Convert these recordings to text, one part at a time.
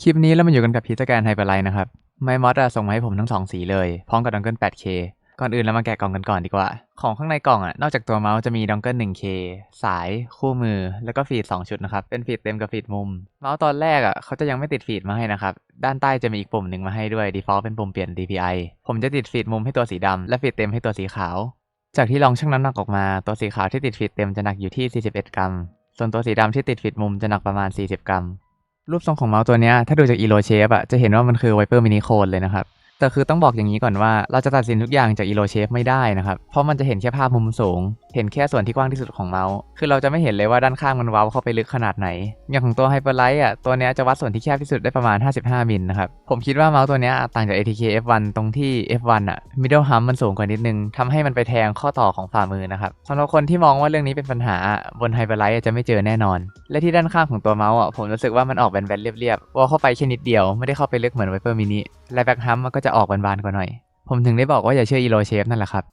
คลิปนี้เรามาอยู่กันกับพีสแกนไฮเปอร์ไลท์นะครับไมมอสส่งมาให้ผมทั้ง2สีเลยพร้อมกับดองเกิล 8K ก่อนอื่นเรามาแกะกล่องกันก่อนดีกว่าของข้างในกล่องนอกจากตัวเมาส์จะมีดองเกิล 1K สายคู่มือแล้วก็ฟีด2ชุดนะครับเป็นฟีดเต็มกับฟีดมุมเมาส์ตอนแรกเขาจะยังไม่ติดฟีดมาให้นะครับด้านใต้จะมีอีกปุ่มหนึ่งมาให้ด้วย default เป็นปุ่มเปลี่ยน DPI ผมจะติดฟีดมุมให้ตัวสีดำและฟีดเต็มให้ตัวสีขาวจากที่ลองชั่งน้ำหนักออกมาตัวสีขาวที่ติดฟีดเต็มจะหนักอยู่ที่41 กรัมส่วนตัวสีดำที่ติดฟีดมุมจะหนักประมาณ40 กรัมรูปทรงของเมาส์ตัวนี้ถ้าดูจาก Elo Shape จะเห็นว่ามันคือ Viper Mini Cone เลยนะครับแต่คือต้องบอกอย่างนี้ก่อนว่าเราจะตัดสินทุกอย่างจาก Elo Shape ไม่ได้นะครับเพราะมันจะเห็นแค่ภาพมุมสูงเห็นแค่ส่วนที่กว้างที่สุดของเมาส์คือเราจะไม่เห็นเลยว่าด้านข้างมันเว้าเข้าไปลึกขนาดไหนอย่างของตัว Hyperlight ตัวนี้จะวัดส่วนที่แคบที่สุดได้ประมาณ55มิลนะครับผมคิดว่าเมาส์ตัวนี้ต่างจาก ATK F1 ตรงที่ F1 middle hump มันสูงกว่านิดนึงทำให้มันไปแทงข้อต่อของฝ่ามือนะครับสำหรับคนที่มองว่าเรื่องนี้เป็นปัญหาบน Hyperlight จะไม่เจอแน่นอนและที่ด้านข้างของตัวเมาส์ผมรู้สึกว่ามันออกแบนๆเรียบๆวอลเข้าไปแค่นิดเดียวไม่ได้เข้าไปลึกเหมือน Viper Mini และแบ็คฮัมมันก็จะออกบานๆกว่าหน่อยผมถึงได้บอกว่าอย่าเชื่อ Elo Shape นั่นแหละครับ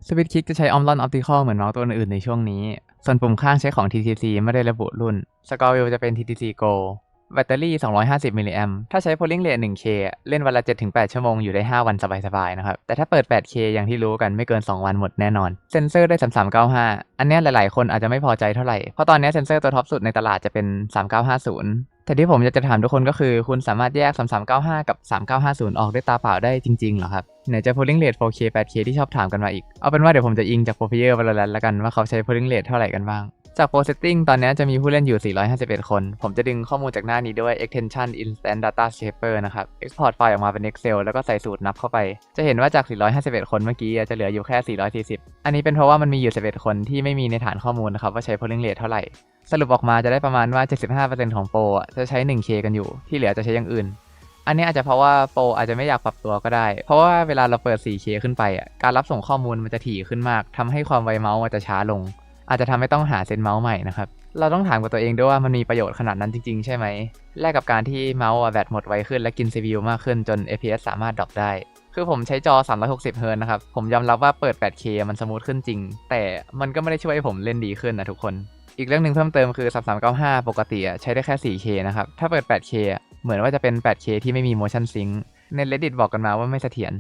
สวิตช์คลิกจะใช้ Omron Optical เหมือนเมาส์ตัวอื่นในช่วงนี้ส่วนปุ่มข้างใช้ของ TTC ไม่ได้ระบุรุ่น Score Wheel จะเป็น TTC Go แบตเตอรี่250มิลลิแอมป์ถ้าใช้ polling rate 1K เล่นวันละ 7-8 ชั่วโมงอยู่ได้5วันสบายๆนะครับแต่ถ้าเปิด 8K อย่างที่รู้กันไม่เกิน2วันหมดแน่นอนเซนเซอร์ได้3395อันนี้หลายๆคนอาจจะไม่พอใจเท่าไหร่เพราะตอนนี้เซนเซอร์ตัวท็อปสุดในตลาดจะเป็น3950แต่ที่ผมอยากจะถามทุกคนก็คือคุณสามารถแยก3395กับ3950ออกด้วยตาเปล่าได้จริงๆเหรอครับไหนจะ polling rate 4K 8K ที่ชอบถามกันมาอีกเอาเป็นว่าเดี๋ยวผมจะอิงจาก Pro Player Valorant แล้วกันว่าเขาใช้ polling rate เท่าไหร่กันบ้างจาก Pro Setting ตอนนี้จะมีผู้เล่นอยู่451คนผมจะดึงข้อมูลจากหน้านี้ด้วย Extension Instant Data Shaper นะครับ Export ไฟล์ออกมาเป็น Excel แล้วก็ใส่สูตรนับเข้าไปจะเห็นว่าจาก451คนเมื่อกี้จะเหลืออยู่แค่440อันนี้เป็นเพราะว่ามันมีอยู่11คนที่ไม่มีในฐานข้อมูลนะครับว่าใช้ polling rate เท่าไหร่สรุปออกมาจะได้ประมาณว่า 75% ของโปรจะใช้ 1K กันอยู่ที่เหลือจะใช้อย่างอื่นอันนี้อาจจะเพราะว่าโปรอาจจะไม่อยากปรับตัวก็ได้เพราะว่าเวลาเราเปิด 4K ขึ้นไปการรับส่งข้อมูลมันจะถี่ขึ้นมากทำให้ความไวเมาส์มันจะช้าลงอาจจะทำให้ต้องหาเซตเมาส์ใหม่นะครับเราต้องถามกับตัวเองด้วยว่ามันมีประโยชน์ขนาดนั้นจริงๆใช่ไหมแลกกับการที่เมาส์แบตหมดไวขึ้นและกิน CPU มากขึ้นจน FPS สามารถดรอปได้คือผมใช้จอ360 Hz นะครับผมยอมรับว่าเปิด 8K มันสมูทขึ้นจริงแต่มันก็ไม่ได้ช่วยให้ผมเล่นดีขึ้นนะทุกคนอีกเรื่องนึงเพิ่มเติมคือ3395ปกติใช้ได้แค่ 4K นะครับถ้าเปิด 8K เหมือนว่าจะเป็น 8K ที่ไม่มี motion sync ใน Reddit บอกกันมาว่าไม่เสถียร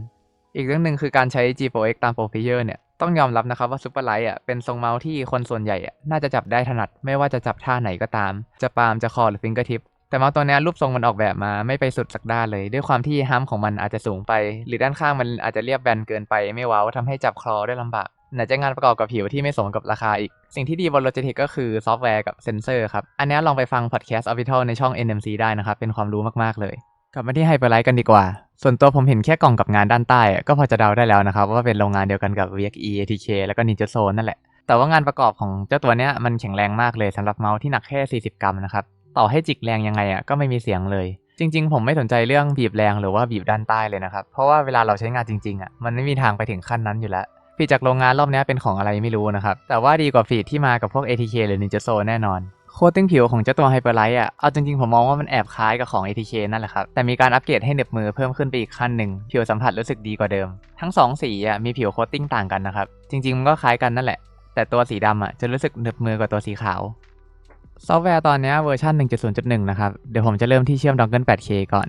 อีกเรื่องนึงคือการใช้ G4X ตาม Pro Player ต้องยอมรับนะครับว่า Superlight เป็นทรงเมาส์ที่คนส่วนใหญ่น่าจะจับได้ถนัดไม่ว่าจะจับท่าไหนก็ตามจะปาล์มจะคอหรือ fingertip แต่เมาส์ตัวนี้รูปทรงมันออกแบบมาไม่ไปสุดสักด้านเลยด้วยความที่ฮัมของมันอาจจะสูงไปหรือด้านข้างมันอาจจะเรียบแบนเกินไปไม่เว้าทำให้จับคลอได้ลำบากไหนจะงานประกอบกับผิวที่ไม่สมกับราคาอีกสิ่งที่ดีบน Logitech ก็คือซอฟต์แวร์กับเซนเซอร์ครับอันนี้ลองไปฟัง Podcast Official ในช่อง NMC ได้นะครับเป็นความรู้มากๆเลยกลับมาที่ Hyperlight กันดีกว่าส่วนตัวผมเห็นแค่กล่องกับงานด้านใต้ก็พอจะเดาได้แล้วนะครับว่าเป็นโรงงานเดียวกันกับ VXE ATK แล้วก็ Ninja Zone นั่นแหละแต่ว่างานประกอบของเจ้าตัวเนี้ยมันแข็งแรงมากเลยสำหรับเมาส์ที่หนักแค่40กรัมนะครับต่อให้จิกแรงยังไงก็ไม่มีเสียงเลยจริงๆผมไม่สนใจเรื่องบีบแรงหรือว่าบีบด้านใต้เลยนะครับเพราะว่าเวลาเราใช้งานจริงๆมันไม่มีทางไปถึงขั้นนั้นอยู่แล้วฟีดจากโรงงานรอบนี้เป็นของอะไรไม่รู้นะครับแต่ว่าดีกว่าฟีดที่มากับพวก ATK หรือ Ninja Zone แน่นอนโคตติ้งผิวของเจ้าตัว Hyperlight เอาจริงๆผมมองว่ามันแอบคล้ายกับของ ATK นั่นแหละครับแต่มีการอัปเกรดให้เหน็บมือเพิ่มขึ้นไปอีกขั้นหนึ่งผิวสัมผัสรู้สึกดีกว่าเดิมทั้ง2สีมีผิวโคตติ้งต่างกันนะครับจริงๆมันก็คล้ายกันนั่นแหละแต่ตัวสีดำจะรู้สึกเหน็บมือกว่าตัวสีขาวซอฟต์แวร์ตอนนี้เวอร์ชัน 1.0.1 นะครับเดี๋ยวผมจะเริ่มที่เชื่อมดองเกิล 8K ก่อน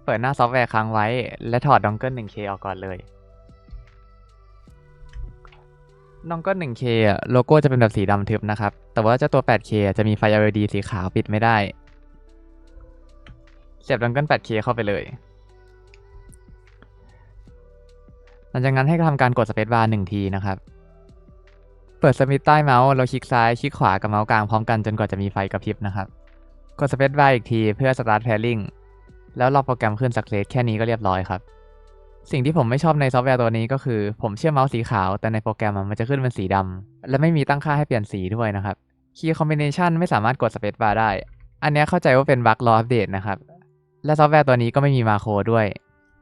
เปิดหน้าซอฟต์แวร์ค้างไว้และถอดดองเกิล 1K ออกก่อนเลยดองเกิล 1K โลโก้จะเป็นแบบสีดำทึบนะครับแต่ว่าเจ้าตัว 8K จะมีไฟ LED สีขาวปิดไม่ได้เสียบดองเกิล 8K เข้าไปเลยหลังจากนั้นให้ทำการกดสเปซบาร์1ทีนะครับเปิดสวิตช์ใต้เมาส์เราคลิกซ้ายคลิกขวากับเมาส์กลางพร้อมกันจนกว่าจะมีไฟกระพริบนะครับกดสเปซบาร์อีกทีเพื่อ Start Pairing แล้วรอโปรแกรมขึ้นสักเซตแค่นี้ก็เรียบร้อยครับสิ่งที่ผมไม่ชอบในซอฟต์แวร์ตัวนี้ก็คือผมเชื่อมเมาส์สีขาวแต่ในโปรแกรมมันจะขึ้นเป็นสีดำและไม่มีตั้งค่าให้เปลี่ยนสีด้วยนะครับคีย์คอมบิเนชันไม่สามารถกดสเปซบาร์ได้อันนี้เข้าใจว่าเป็นบั๊กรออัปเดตนะครับและซอฟต์แวร์ตัวนี้ก็ไม่มีมาโครด้วย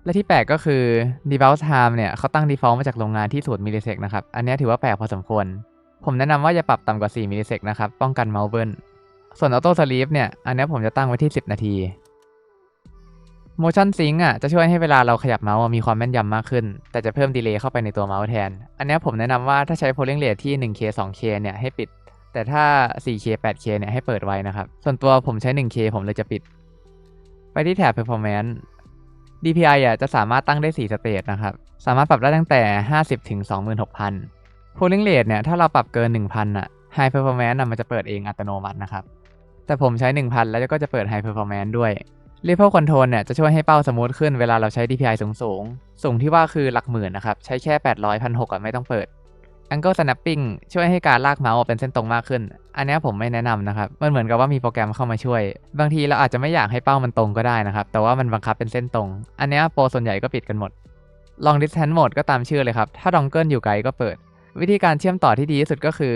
และที่แปลกก็คือ Default Time เขาตั้ง Default มาจากโรงงานที่0มิลลิเซกนะครับอันนี้ถือว่าแปลกพอสมควรผมแนะนำว่าอย่าปรับต่ำกว่า4มิลลิเซกนะครับป้องกันเมาส์เบิ้ล ส่วน Auto Sleep เนี่ยอันนี้ผมจะตั้งไว้ที่10นาที Motion Sync จะช่วยให้เวลาเราขยับเมาส์มีความแม่นยำมากขึ้นแต่จะเพิ่มดีเลย์เข้าไปในตัวเมาส์แทนอันนี้ผมแนะนำว่าถ้าใช้ polling rate ที่ 1K 2K เนี่ยให้ปิดแต่ถ้า 4K 8K เนี่ยให้เปิดไว้นะครับส่วนตัวผมใช้ 1K ผมเลยจะปิดไปที่แถบ performance DPI จะสามารถตั้งได้4สเตจนะครับสามารถปรับได้ตั้งแต่50ถึง 26,000 polling rate เนี่ยถ้าเราปรับเกิน 1,000 high performance มันจะเปิดเองอัตโนมัตินะครับแต่ผมใช้ 1,000 แล้วก็จะเปิด high performance ด้วย Ripple Control เนี่ยจะช่วยให้เป้าสมูทขึ้นเวลาเราใช้ DPI สูงที่ว่าคือหลักหมื่นนะครับใช้แค่800 1,600ไม่ต้องเปิด Angle Snapping ช่วยให้การลากเมาส์เป็นเส้นตรงมากขึ้นอันนี้ผมไม่แนะนำนะครับมันเหมือนกับว่ามีโปรแกรมเข้ามาช่วยบางทีเราอาจจะไม่อยากให้เป้ามันตรงก็ได้นะครับแต่ว่ามันบังคับเป็นเส้นตรงอันนี้โปรส่วนใหญ่ก็ปิดกันหมด Long Distance Mode ก็ตามชื่อเลยครับถ้าดองเกิลอยู่ไกลก็เปิดวิธีการเชื่อมต่อที่ดีที่สุดก็คือ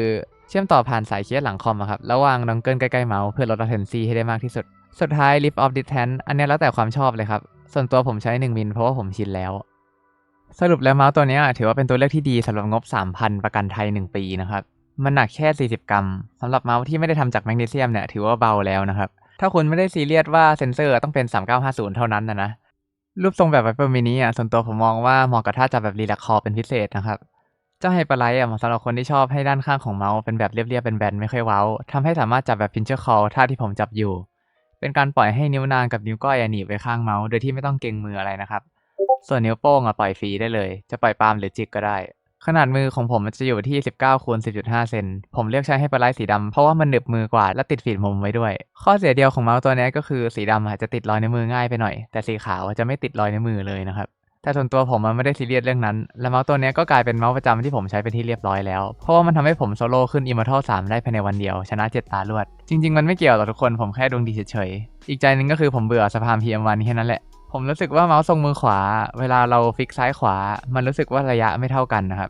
เชื่อมต่อผ่านสายเคสหลังคอมครับแล้ววางดองเกิลใกล้ๆเมาส์เพื่อลด latency ให้ได้มากที่สุดสุดท้าย Lift Off Distance อันนี้แล้วแต่ความชอบเลยครับส่วนตัวผมใช้1มิลเพราะว่าผมชินแล้วสรุปแล้วเมาส์ตัวนี้ถือว่าเป็นตัวเลือกที่ดีสำหรับงบ 3,000 ประกันไทย1ปีนะครับมันหนักแค่40กรัมสำหรับเมาส์ที่ไม่ได้ทำจากแมกนีเซียมเนี่ยถือว่าเบาแล้วนะครับถ้าคุณไม่ได้ซีเรียสว่าเซนเซอร์ต้องเป็น3950เท่านั้นนะรูปทรงแบบ Viper Mini ส่วนตัวผมมองว่าเหมาะกับท่าจับแบบรีแลกซ์คอเป็นพิเศษนะครับเจ้า Hyperlight เหมาะสำหรับคนที่ชอบให้ด้านข้างของเมาส์เป็นแบบเรียบๆเป็นแบนๆไม่ค่อยเว้าทำให้สามารถจับแบบ Pincher Claw ท่าที่ผมจับอยู่เป็นการปล่อยให้นิ้วนางกับนิ้วก้อยหนีบไว้ข้างเมาส์โดยที่ไม่ต้องเกร็งมืออะไรนะครับส่วนนิ้วโป้งปล่อยฟรีได้เลยจะปล่อยปาล์มหรือจิกก็ได้ขนาดมือของผมมันจะอยู่ที่19คูณ10.5 เซนผมเลือกใช้ Hyperlight สีดำเพราะว่ามันหนึบมือกว่าและติดฟีดมุมไว้ด้วยข้อเสียเดียวของเมาส์ตัวนี้ก็คือสีดำจะติดรอยนิ้วมือง่ายไปหน่อยแต่สีขาวจะไม่ติดรอยนิ้วมือเลยนะครับแต่ส่วนตัวผมไม่ได้ซีเรียสเรื่องนั้นและเมาส์ตัวนี้ก็กลายเป็นเมาส์ประจำที่ผมใช้เป็นที่เรียบร้อยแล้วเพราะว่ามันทำให้ผมโซโล่ขึ้น Immortal 3ได้ภายในวันเดียวชนะ7ตารวดจริงๆมันไม่เกี่ยวหรอกทุกคนผมแค่ดวงดีเฉยๆอีกใจนึงก็คือผมเบื่อสภาพ PM1 แค่นั้นแหละผมรู้สึกว่าเมาส์ทรงมือขวาเวลาเราฟิกซ้ายขวามันรู้สึกว่าระยะไม่เท่ากันนะครับ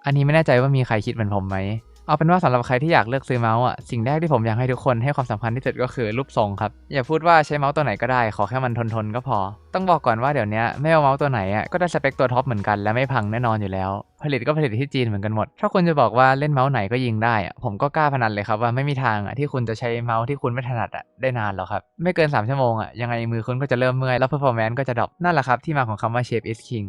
อันนี้ไม่แน่ใจว่ามีใครคิดเหมือนผมไหมเอาเป็นว่าสำหรับใครที่อยากเลือกซื้อเมาส์สิ่งแรกที่ผมอยากให้ทุกคนให้ความสำคัญที่สุดก็คือรูปทรงครับอย่าพูดว่าใช้เมาส์ตัวไหนก็ได้ขอแค่มันทนๆก็พอต้องบอกก่อนว่าเดี๋ยวนี้ไม่ว่าเมาส์ตัวไหนก็ได้สเปคตัวท็อปเหมือนกันและไม่พังแน่นอนอยู่แล้วผลิตก็ผลิตที่จีนเหมือนกันหมดถ้าคุณจะบอกว่าเล่นเมาส์ไหนก็ยิงได้ผมก็กล้าพนันเลยครับว่าไม่มีทางที่คุณจะใช้เมาส์ที่คุณไม่ถนัดได้นานหรอกครับไม่เกิน3ชั่วโมงยังไงมือคุณก็จะเริ่มเมื่อยแล้ว performance ก็จะดรอปนั่นแหละครับที่มาของคำว่า shape is king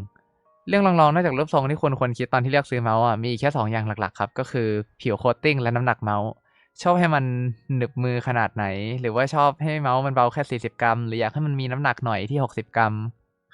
เรื่องรองๆนอกจากรูปทรงที่คุณควรคิดตอนที่เลือกซื้อเมาส์มีอีกแค่2อย่างหลักๆครับก็คือผิวโคตติ้งและน้ำหนักเมาส์ชอบให้มันหนึบมือขนาดไหนหรือว่าชอบให้เมาส์มันเบาแค่40กรัมหรืออยากให้มันมีน้ำหนักหน่อยที่60กรัม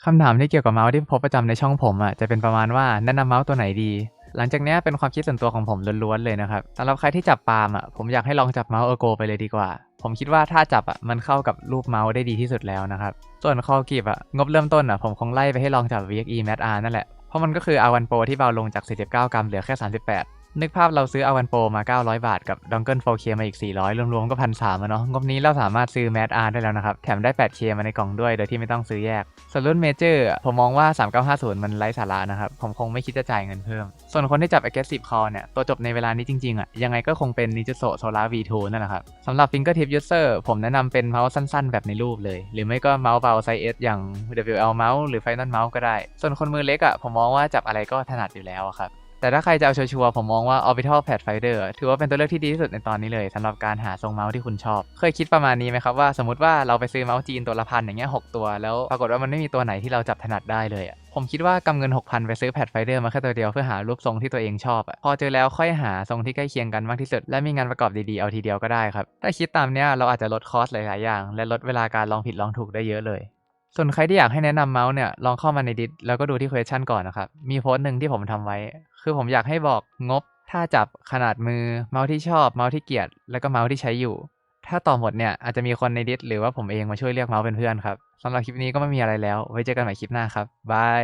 คำถามที่เกี่ยวกับเมาส์ที่พบประจำในช่องผมจะเป็นประมาณว่าแนะนำเมาส์ตัวไหนดีหลังจากนี้เป็นความคิดส่วนตัวของผมล้วนๆเลยนะครับสำหรับใครที่จับปาล์มผมอยากให้ลองจับเมาส์Ergoไปเลยดีกว่าผมคิดว่าถ้าจับมันเข้ากับรูปเมาส์ได้ดีที่สุดแล้วนะครับส่วนคอกีบงบเริ่มต้นผมคงไล่ไปให้ลองจับ VXE Matte R นั่นแหละเพราะมันก็คือ R1 Pro ที่เบาลงจาก49กรัมเหลือแค่38นึกภาพเราซื้อ R1 Pro มา900บาทกับดองเกิล 4K มาอีก400รวมๆก็ 1,300 เนาะงบนี้เราสามารถซื้อ Matte R ได้แล้วนะครับแถมได้ 8K มาในกล่องด้วยโดยที่ไม่ต้องซื้อแยกส่วนรุ่น Major ผมมองว่า3950มันไร้สาระนะครับผมคงไม่คิดจะจ่ายเงินเพิ่มส่วนคนที่จับ Aggressive Core ตัวจบในเวลานี้จริงๆยังไงก็คงเป็น Nijutsu Solar V2 นั่นแหละครับสำหรับ Fingertip User ผมแนะนำเป็นเมาส์สั้นๆแบบในรูปเลยหรือไม่ก็เมาส์เบาไซส์ S อย่าง WL Mouse หรือ Final Mouse ก็ได้ส่วนคนมือเล็กผมมองว่าจับอะไรก็ถนัดอยู่แล้วครับแต่ถ้าใครจะเอาชัวร์ๆผมมองว่า Orbital Pathfinder ถือว่าเป็นตัวเลือกที่ดีที่สุดในตอนนี้เลยสำหรับการหาทรงเมาส์ที่คุณชอบเคยคิดประมาณนี้ไหมครับว่าสมมติว่าเราไปซื้อเมาส์จีนตัวละ1,000อย่างเงี้ย6ตัวแล้วปรากฏว่ามันไม่มีตัวไหนที่เราจับถนัดได้เลยผมคิดว่ากำเงิน 6,000 ไปซื้อ Pathfinder มาแค่ตัวเดียวเพื่อหารูปทรงที่ตัวเองชอบพอเจอแล้วค่อยหาทรงที่ใกล้เคียงกันมากที่สุดและมีงานประกอบดีๆเอาทีเดียวก็ได้ครับถ้าคิดตามเนี้ยเราอาจจะลดคอสหลายๆอย่างและลดเวลาการลองผิดลองถูกได้เยอะเลยส่วนใครที่อยากให้แนะนำเมาส์ลองเข้ามาในดิสแล้วก็ดูที่ question ก่อนนะครับมีโพสต์หนึ่งที่ผมทำไว้คือผมอยากให้บอกงบท่าจับขนาดมือเมาส์ที่ชอบเมาส์ที่เกลียดแล้วก็เมาส์ที่ใช้อยู่ถ้าตอบหมดอาจจะมีคนในดิสหรือว่าผมเองมาช่วยเลือกเมาส์เป็นเพื่อนครับสำหรับคลิปนี้ก็ไม่มีอะไรแล้วไว้เจอกันใหม่คลิปหน้าครับบาย